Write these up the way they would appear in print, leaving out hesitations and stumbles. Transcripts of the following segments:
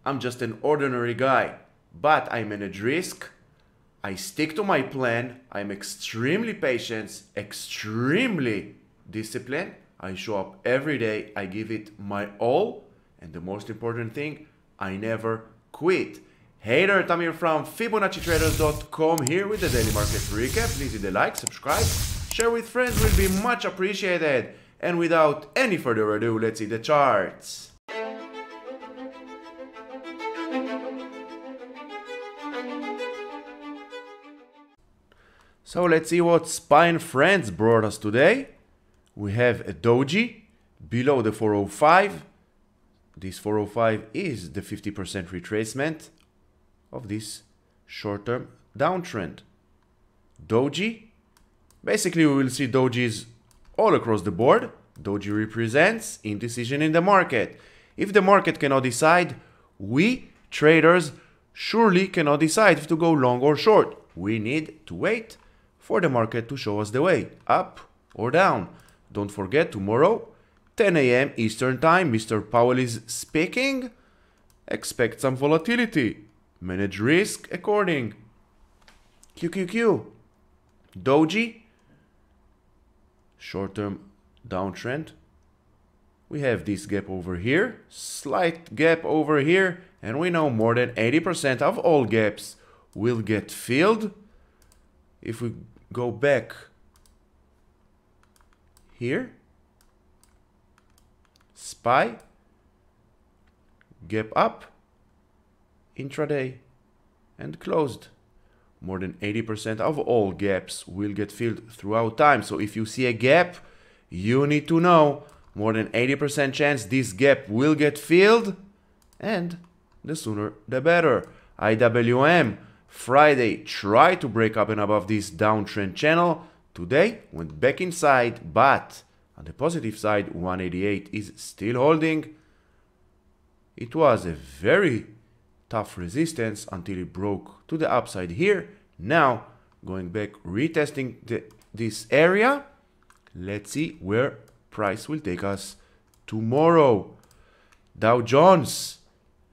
I'm just an ordinary guy, but I manage risk. I stick to my plan. I'm extremely patient, extremely disciplined. I show up every day. I give it my all. And the most important thing, I never quit. Hey there, Tamir from Fibonacci-Traders.com here with the daily market recap. Please hit the like, subscribe, share with friends, will be much appreciated. And without any further ado, let's see the charts. So let's see what SPY and Friends brought us today. We have a doji below the 405. This 405 is the 50% retracement of this short-term downtrend. Doji, basically we will see dojis all across the board. Doji represents indecision in the market. If the market cannot decide, we traders surely cannot decide if to go long or short. We need to wait for the market to show us the way, up or down. Don't forget, tomorrow, 10 a.m. Eastern Time, Mr. Powell is speaking. Expect some volatility. Manage risk according. QQQ. Doji. Short-term downtrend. We have this gap over here. Slight gap over here. And we know more than 80% of all gaps will get filled. If we go back here, SPY, gap up, intraday, and closed. More than 80% of all gaps will get filled throughout time. So if you see a gap, you need to know more than 80% chance this gap will get filled, and the sooner the better. IWM, Friday, tried to break up and above this downtrend channel. Today went back inside, but on the positive side, 188 is still holding. It was a very tough resistance until it broke to the upside here. Now going back, retesting this area. Let's see where price will take us tomorrow. Dow Jones,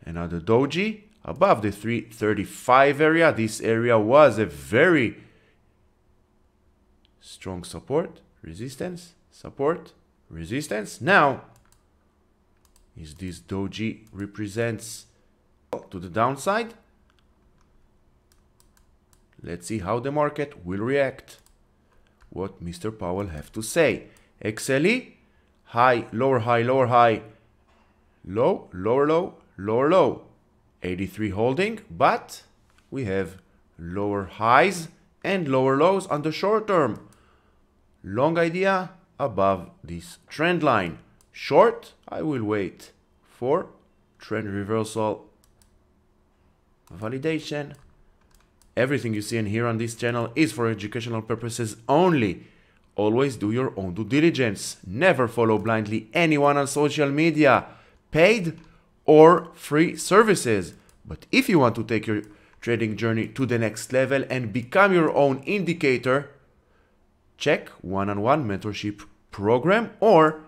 another doji above the 335 area. This area was a very strong support, resistance, support, resistance. Now, is this doji represents to the downside? Let's see how the market will react. What Mr. Powell have to say. XLE, high, lower high, lower high, low, lower low, lower low. 83 holding, but we have lower highs and lower lows on the short term. Long idea above this trend line. Short, I will wait for trend reversal validation. Everything you see in here on this channel is for educational purposes only. Always do your own due diligence. Never follow blindly anyone on social media, paid or free services. But if you want to take your trading journey to the next level and become your own indicator, check one-on-one mentorship program or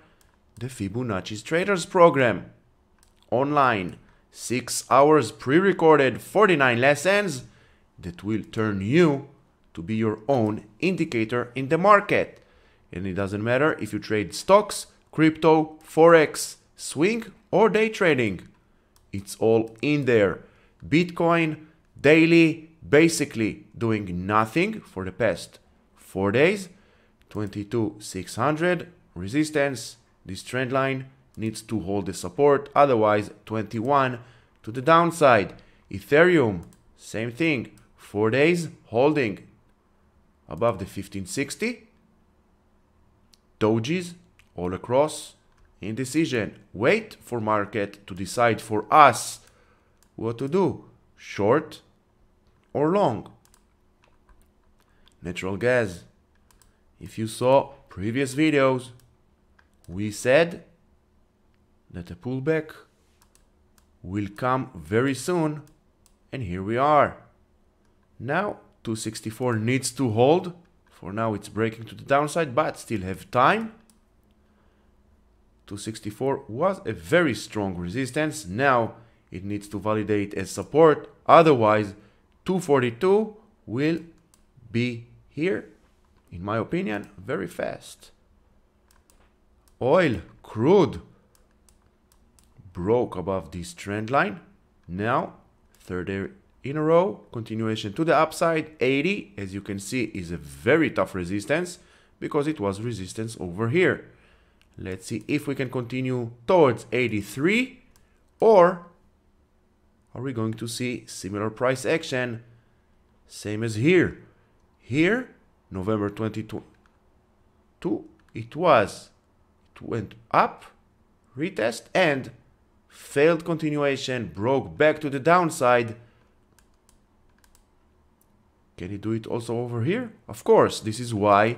the Fibonaccis-Traders program. Online, 6 hours pre-recorded, 49 lessons that will turn you to be your own indicator in the market. And it doesn't matter if you trade stocks, crypto, forex, swing or day trading. It's all in there. Bitcoin, daily, basically doing nothing for the past 4 days. 22,600 resistance. This trend line needs to hold the support, otherwise 21 to the downside. Ethereum, same thing, 4 days holding above the 1560. Dojis all across, indecision. Wait for market to decide for us what to do, short or long. Natural gas. If you saw previous videos, we said that a pullback will come very soon, and here we are. Now 264 needs to hold. For now it's breaking to the downside, but still have time. 264 was a very strong resistance. Now it needs to validate as support. Otherwise, 242 will be here, in my opinion, very fast. Oil, crude, broke above this trend line. Now, third day in a row, continuation to the upside. 80, as you can see, is a very tough resistance because it was resistance over here. Let's see if we can continue towards 83, or are we going to see similar price action, same as here. Here, November 2022, it went up, retest, and failed continuation, broke back to the downside. Can it do it also over here? Of course, this is why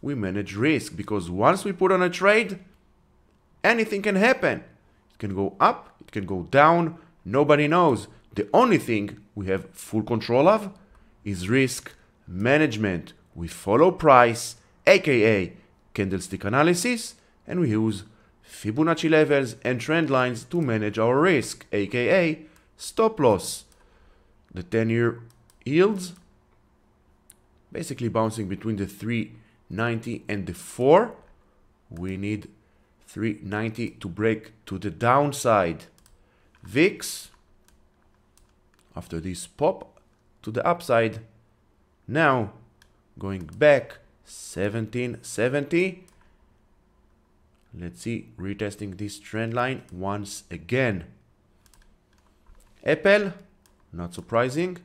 we manage risk, because once we put on a trade, anything can happen. It can go up, it can go down, nobody knows. The only thing we have full control of is risk management. We follow price, aka candlestick analysis, and we use Fibonacci levels and trend lines to manage our risk, aka stop loss. The 10-year yields basically bouncing between the 390 and the 4. We need 390 to break to the downside. VIX, after this pop to the upside, now going back 1770. Let's see, retesting this trend line once again. AAPL, not surprising.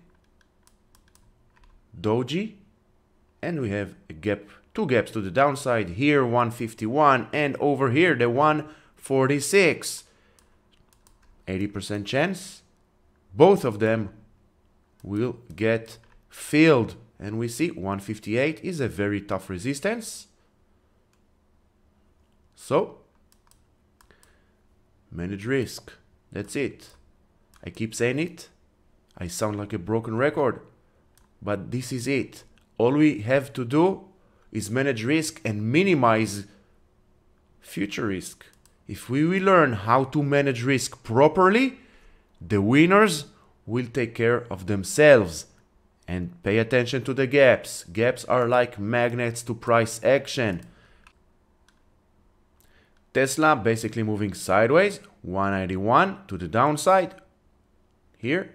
Doji, and we have a gap, two gaps to the downside here, 151, and over here the 146. 80% chance both of them will get filled, and we see 158 is a very tough resistance. So manage risk, that's it. I keep saying it, I sound like a broken record, but this is it. All we have to do is manage risk and minimize future risk. If we will learn how to manage risk properly, the winners will take care of themselves. And pay attention to the gaps. Gaps are like magnets to price action. Tesla basically moving sideways, 191 to the downside. Here,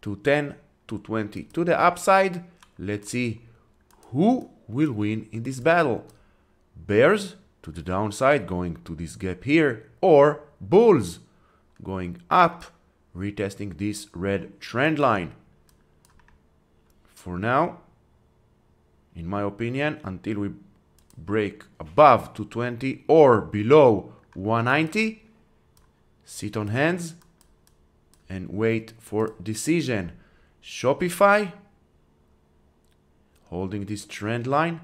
210, 220 to the upside. Let's see who will win in this battle. Bears to the downside, going to this gap here, or bulls going up, retesting this red trend line. For now, in my opinion, until we break above 220 or below 190, sit on hands and wait for decision. Shopify, holding this trend line,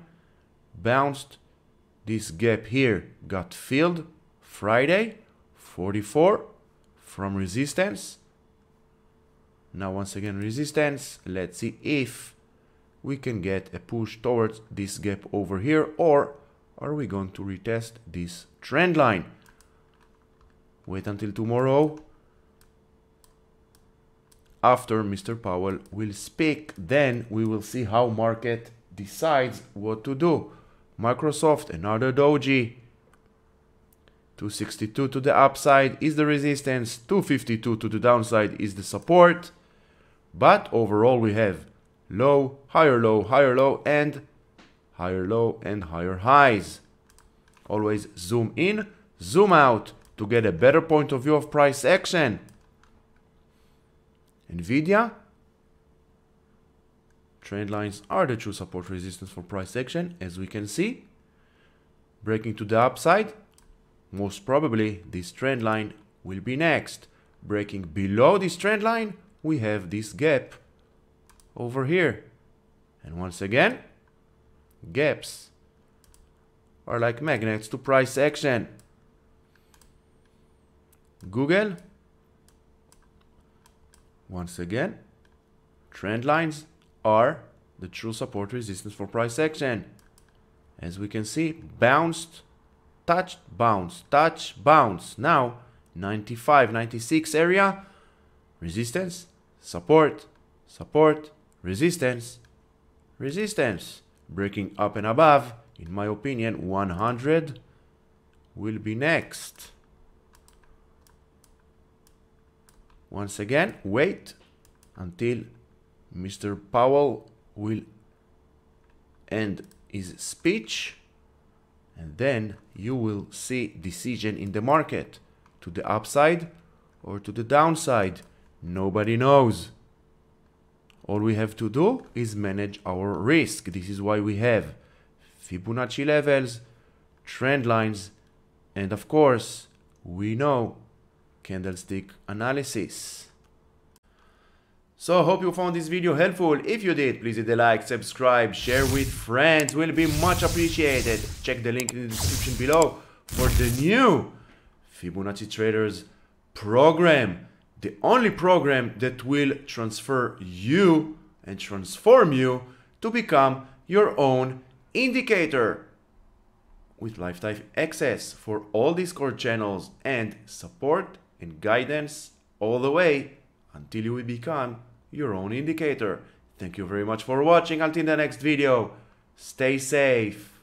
bounced this gap here, got filled Friday, 44 from resistance. Now once again resistance. Let's see if we can get a push towards this gap over here, or are we going to retest this trend line? Wait until tomorrow. After Mr. Powell will speak, then we will see how market decides what to do. Microsoft, another doji. 262 to the upside is the resistance, 252 to the downside is the support. But overall we have low, higher low, higher low, and higher low and higher highs. Always zoom in, zoom out to get a better point of view of price action. NVDA, trend lines are the true support resistance for price action, as we can see. Breaking to the upside, most probably this trend line will be next. Breaking below this trend line, we have this gap over here. And once again, gaps are like magnets to price action. Google, once again, trend lines are the true support resistance for price action. As we can see, bounced, touched, bounce, touch, bounce. Now 95, 96 area resistance, support, support, resistance, resistance. Breaking up and above, in my opinion, 100 will be next. Once again, wait until Mr. Powell will end his speech, and then you will see decision in the market, to the upside or to the downside. Nobody knows. All we have to do is manage our risk. This is why we have Fibonacci levels, trend lines, and of course, we know candlestick analysis. So I hope you found this video helpful. If you did, please hit the like, subscribe, share with friends. Will be much appreciated. Check the link in the description below for the new Fibonacci-Traders program. The only program that will transfer you and transform you to become your own indicator, with lifetime access for all Discord channels and support and guidance all the way until you will become your own indicator. Thank you very much for watching. Until the next video, stay safe.